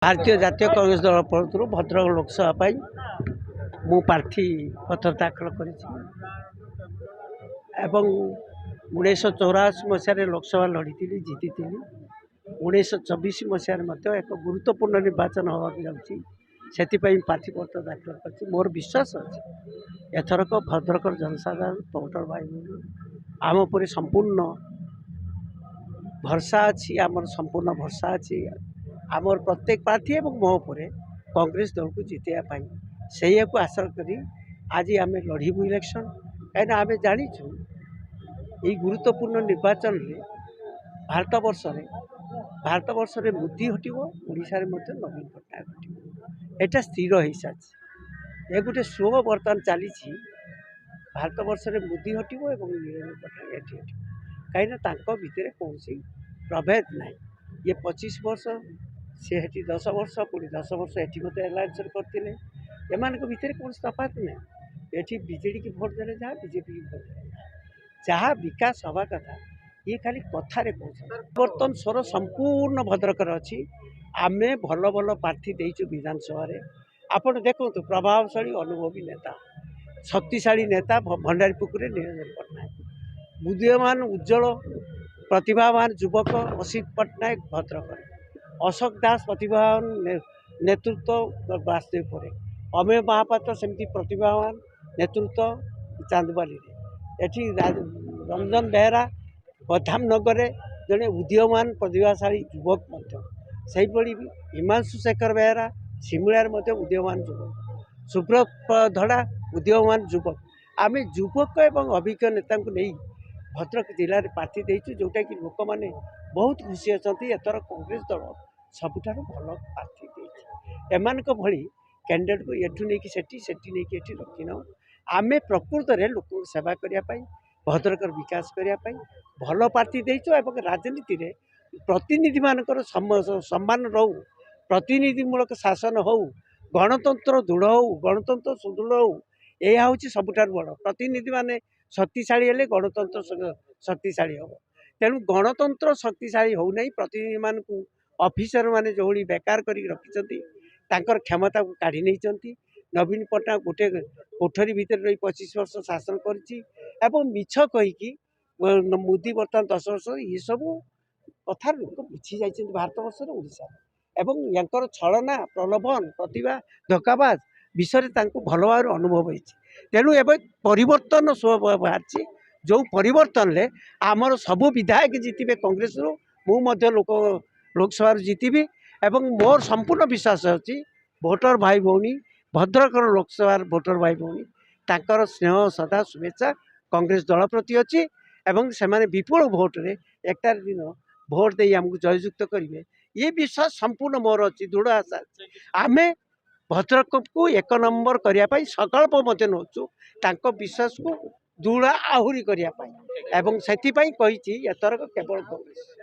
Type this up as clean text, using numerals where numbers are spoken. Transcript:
भारतीय जातीय कांग्रेस दल पक्षर भद्रक लोकसभा मु प्रार्थी पत्र दाखल कर 1984 मसीह लोकसभा लड़ी जीति 1924 मसीह एक गुरुत्वपूर्ण निर्वाचन होगा जाऊँगी से प्रार्थी पत्र दाखल कर मोर विश्वास अच्छे एथरक भद्रक जनसाधारण वोटर भाई आम पर संपूर्ण भरसा अच्छी आमर संपूर्ण भरसा अच्छी आमर प्रत्येक प्रार्थी और मो पर कांग्रेस दल को जितेबाई से आशा करी आज आम लड़बू इलेक्शन कहीं आम जाचु ये गुरुत्वपूर्ण निर्वाचन में भारत वर्ष में मोदी हटो ओडिशा नवीन पट्टनायक हटो यहाँ स्थिर हो सारी ये गोटे शो बर्तमान चली भारत वर्ष में मोदी हटो और नवीन पट्टनायक ये हटो कहीं भितर कौन प्रभेद ना ये 25 वर्ष सी 10 वर्ष पुणी 10 वर्ष ये मत एलायंस करते एमान भितर कौन तफात ना ये बीजेडी की भोट देने जहाँ बीजेपी की भोट देने जहाँ विकास हवा कथा ये खाली कथार बर्तन स्वर संपूर्ण भद्रक अच्छी आम भल भल प्रार्थी देचु विधानसभा आपड़ देखु प्रभावशाली अनुभवी नेता शक्तिशाली नेता भंडारीपुकुर निरंजन पट्टनायक बुद्धिमान उज्जवल प्रतिभावान युवक असित पट्टनायक भद्रक अशोक दास प्रतिभावान नेतृत्व बासदेवपुर अमेय महापात्र सेमती प्रतिभावान नेतृत्व चांदबाली एठी रंजन बेहरा बदाम नगर जड़े उदीयमान प्रतिभाशाली युवक से हिमांशु शेखर बेहरा सिमुलार उदीयमान युवक सुब्रत धड़ा उदीयमान युवक आम युवक एवं अभिज्ञ नेता नहीं भद्रक जिले में प्रार्थी देचु जोटा कि लोक मैंने बहुत खुशी अच्छा एथर कांग्रेस दल सबुठार भल प्रार्थी एमान भली कैंडिडेट को एठू नहीं सेठी नहीं रखी न आम प्रकृत में लोक सेवा करने भद्रक विकास करने भल प्रार्थी देचु और राजनीति में प्रतिनिधि मानकर सम्मान रहू प्रतिनिधिमूलक शासन हो गणतंत्र दृढ़ हो गणतंत्र सुदृढ़ हो यह हूँ सबुठार बड़ प्रतिनिधि माने शक्तिशाली हेले गणतंत्र शक्तिशाली हम तेणु गणतंत्र शक्तिशाली हो नहीं प्रतिनिधि मान ऑफिसर माने जो बेकार कर रखिंट क्षमता को काढ़ी नहीं नवीन पट्टनायक गोटे कोठरी भितर रही 25 वर्ष शासन कर मिछ कहीकि मोदी बर्तमान 10 वर्ष ये सब कथार लोक बुझी जाइए भारत वर्ष ओडिशा एवं यांकर छलना प्रलोभन प्रतिभा धोखाबाज विषय भल भाव अनुभव होती तेणु एवं परिवर्तन बाहर जो परिवर्तन ले आमर सबू विधायक जीते कांग्रेस लोकसभा जीतबी एवं मोर संपूर्ण विश्वास अच्छी भोटर भाई भौणी भद्रक लोकसभा भोटर भाई भौणी तांकर स्नेह सदा शुभेच्छा कांग्रेस दल प्रति अच्छी एवं से विपुल भोट रे 1 दिन भोट दे आमको जययुक्त करेंगे ये विश्वास संपूर्ण मोर अच्छी दृढ़ आशा आम भद्रक को 1 नंबर करने संकल्प नौचु विश्वास को दृढ़ आहरी करने एवं से एथरक केवल कांग्रेस।